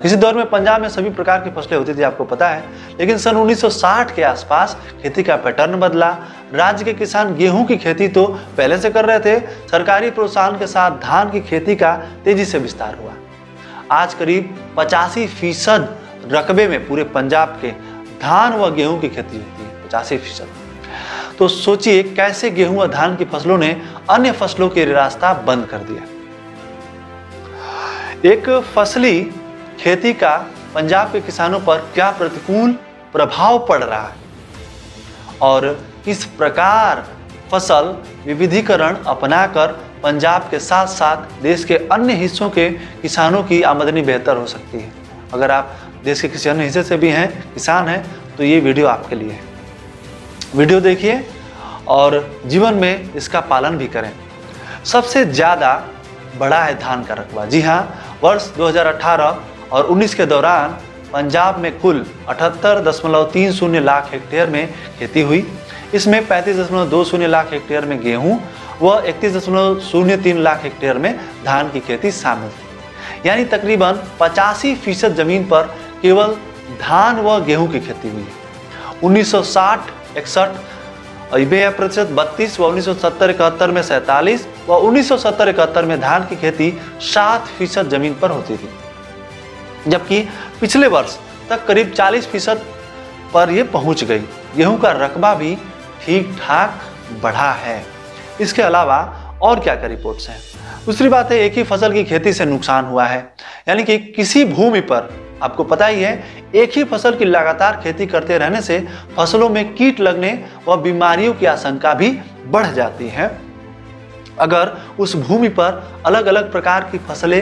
किसी दौर में पंजाब में सभी प्रकार की फसलें होती थी, आपको पता है, लेकिन सन 1960 के आसपास खेती का पैटर्न बदला। राज्य के किसान गेहूं की खेती तो पहले से कर रहे थे, सरकारी प्रोत्साहन के साथ धान की खेती का तेजी से विस्तार हुआ। आज करीब 85% रकबे में पूरे पंजाब के धान व गेहूं की खेती होती है, 85%। तो सोचिए कैसे गेहूं व धान की फसलों ने अन्य फसलों के रास्ता बंद कर दिया। एक फसली खेती का पंजाब के किसानों पर क्या प्रतिकूल प्रभाव पड़ रहा है और किस प्रकार फसल विविधीकरण अपनाकर पंजाब के साथ साथ देश के अन्य हिस्सों के किसानों की आमदनी बेहतर हो सकती है। अगर आप देश के किसी अन्य हिस्से से भी हैं, किसान हैं, तो ये वीडियो आपके लिए है। वीडियो देखिए और जीवन में इसका पालन भी करें। सबसे ज़्यादा बड़ा है धान का रकबा। जी हाँ, वर्ष 2018 और 19 के दौरान पंजाब में कुल 78.30 लाख हेक्टेयर में खेती हुई। इसमें 35.20 लाख हेक्टेयर में गेहूं व 31.03 लाख हेक्टेयर में धान की खेती शामिल थी। यानी तकरीबन 85% जमीन पर केवल धान व गेहूं की खेती हुई है। 1960-61 92% व 1970-71 में 47 व 1970-71 में धान की खेती 7% जमीन पर होती थी, जबकि पिछले वर्ष तक करीब 40% पर यह पहुंच गई। गेहूं का रकबा भी ठीक ठाक बढ़ा है। इसके अलावा और क्या क्या रिपोर्ट्स हैं? दूसरी बात है, एक ही फसल की खेती से नुकसान हुआ है, यानी कि किसी भूमि पर आपको पता ही है, एक ही फसल की लगातार खेती करते रहने से फसलों में कीट लगने व बीमारियों की आशंका भी बढ़ जाती है। अगर उस भूमि पर अलग अलग प्रकार की फसलें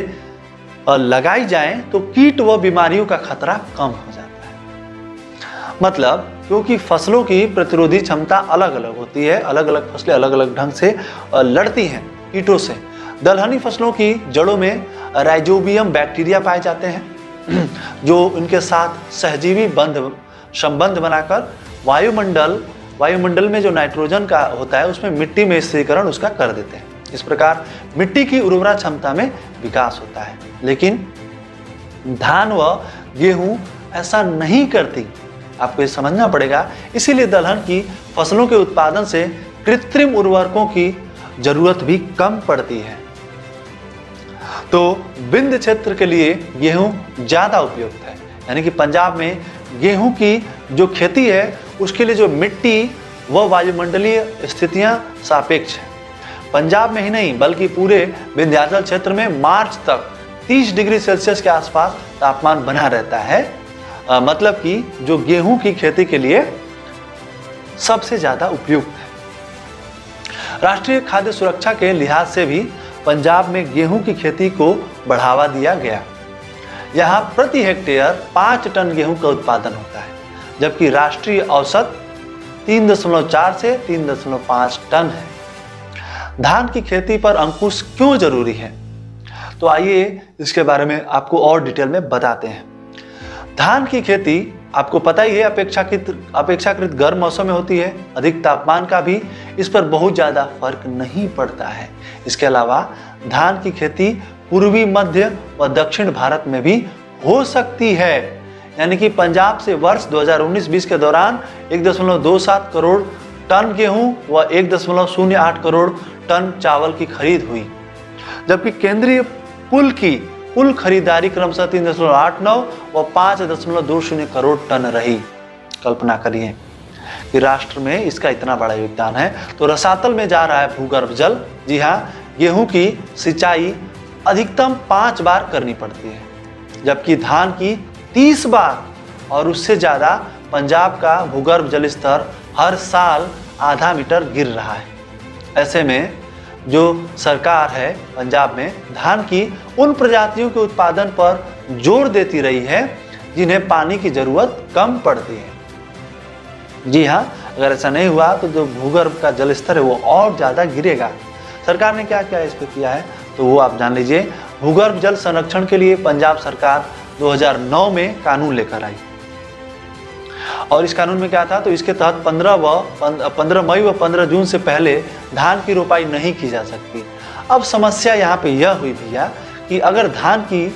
लगाई जाएं तो कीट व बीमारियों का खतरा कम हो जाता है। मतलब क्योंकि फसलों की प्रतिरोधी क्षमता अलग अलग होती है, अलग अलग फसलें अलग अलग ढंग से लड़ती हैं कीटों से। दलहनी फसलों की जड़ों में राइजोबियम बैक्टीरिया पाए जाते हैं जो इनके साथ सहजीवी संबंध बनाकर वायुमंडल में जो नाइट्रोजन का होता है उसमें मिट्टी में स्थिरीकरण उसका कर देते हैं। इस प्रकार मिट्टी की उर्वरा क्षमता में विकास होता है। लेकिन धान व गेहूं ऐसा नहीं करती, आपको ये समझना पड़ेगा। इसीलिए दलहन की फसलों के उत्पादन से कृत्रिम उर्वरकों की जरूरत भी कम पड़ती है। तो विंध्य क्षेत्र के लिए गेहूं ज्यादा उपयुक्त है, यानी कि पंजाब में गेहूं की जो खेती है उसके लिए जो मिट्टी व वायुमंडलीय स्थितियां सापेक्ष है। पंजाब में ही नहीं बल्कि पूरे विंध्याचल क्षेत्र में मार्च तक 30 डिग्री सेल्सियस के आसपास तापमान बना रहता है। मतलब कि जो गेहूं की खेती के लिए सबसे ज्यादा उपयुक्त है। राष्ट्रीय खाद्य सुरक्षा के लिहाज से भी पंजाब में गेहूं की खेती को बढ़ावा दिया गया। यहाँ प्रति हेक्टेयर 5 टन गेहूं का उत्पादन होता है, जबकि राष्ट्रीय औसत 3.4 से 3.5 टन है। धान की खेती पर अंकुश क्यों जरूरी है? तो आइए इसके बारे में आपको और डिटेल में बताते हैं। धान की खेती आपको पता ही है अपेक्षाकृत गर्म मौसम में होती है। अधिक तापमान का भी इस पर बहुत ज़्यादा फर्क नहीं पड़ता है। इसके अलावा धान की खेती पूर्वी, मध्य व दक्षिण भारत में भी हो सकती है। यानी कि पंजाब से वर्ष 2019-20 के दौरान 1.27 करोड़ टन गेहूं व 1.08 करोड़ टन चावल की खरीद हुई, जबकि केंद्रीय पुल की कुल खरीदारी क्रमशः 3.89 व 5.20 करोड़ टन रही। कल्पना करिए कि राष्ट्र में इसका इतना बड़ा योगदान है। तो रसातल में जा रहा है भूगर्भ जल। जी हाँ, गेहूं की सिंचाई अधिकतम 5 बार करनी पड़ती है, जबकि धान की 30 बार और उससे ज़्यादा। पंजाब का भूगर्भ जल स्तर हर साल आधा मीटर गिर रहा है। ऐसे में जो सरकार है पंजाब में धान की उन प्रजातियों के उत्पादन पर जोर देती रही है जिन्हें पानी की जरूरत कम पड़ती है। जी हाँ, अगर ऐसा नहीं हुआ तो जो भूगर्भ का जल स्तर है वो और ज़्यादा गिरेगा। सरकार ने क्या क्या इस पर किया है तो वो आप जान लीजिए। भूगर्भ जल संरक्षण के लिए पंजाब सरकार 2009 में कानून लेकर आई और इस कानून में क्या था, तो इसके तहत 15 मई व 15 जून से पहले धान की रोपाई नहीं की जा सकती। अब समस्या यहाँ पे यह हुई भैया कि अगर धान की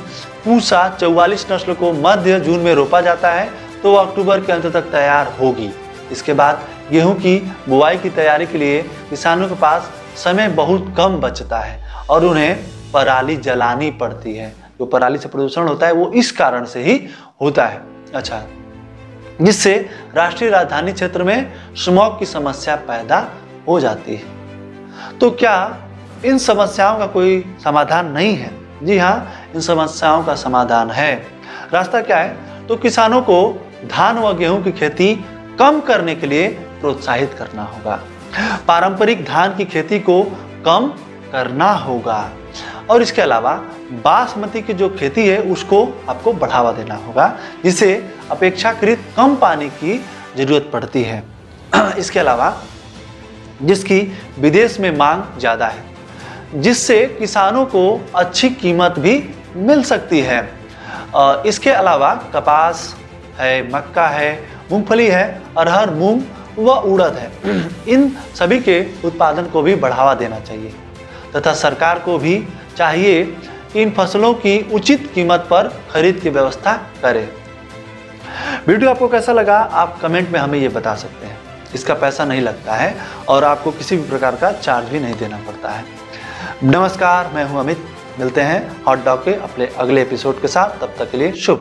पूसा 44 नस्ल को मध्य जून में रोपा जाता है तो वह अक्टूबर के अंत तक तैयार होगी। इसके बाद गेहूं की बुआई की तैयारी के लिए किसानों के पास समय बहुत कम बचता है और उन्हें पराली जलानी पड़ती है। जो पराली से प्रदूषण होता है वो इस कारण से ही होता है। अच्छा, जिससे राष्ट्रीय राजधानी क्षेत्र में स्मॉग की समस्या पैदा हो जाती है। तो क्या इन समस्याओं का कोई समाधान नहीं है? जी हाँ, इन समस्याओं का समाधान है। रास्ता क्या है? तो किसानों को धान व गेहूं की खेती कम करने के लिए प्रोत्साहित करना होगा। पारंपरिक धान की खेती को कम करना होगा और इसके अलावा बासमती की जो खेती है उसको आपको बढ़ावा देना होगा, जिसे अपेक्षाकृत कम पानी की जरूरत पड़ती है। इसके अलावा जिसकी विदेश में मांग ज़्यादा है, जिससे किसानों को अच्छी कीमत भी मिल सकती है। इसके अलावा कपास है, मक्का है, मूंगफली है, अरहर, मूंग व उड़द है। इन सभी के उत्पादन को भी बढ़ावा देना चाहिए तथा सरकार को भी चाहिए कि इन फसलों की उचित कीमत पर खरीद की व्यवस्था करे। वीडियो आपको कैसा लगा आप कमेंट में हमें ये बता सकते हैं। इसका पैसा नहीं लगता है और आपको किसी भी प्रकार का चार्ज भी नहीं देना पड़ता है। नमस्कार, मैं हूं अमित। मिलते हैं हॉट डॉग के अपने अगले एपिसोड के साथ। तब तक के लिए शुभ।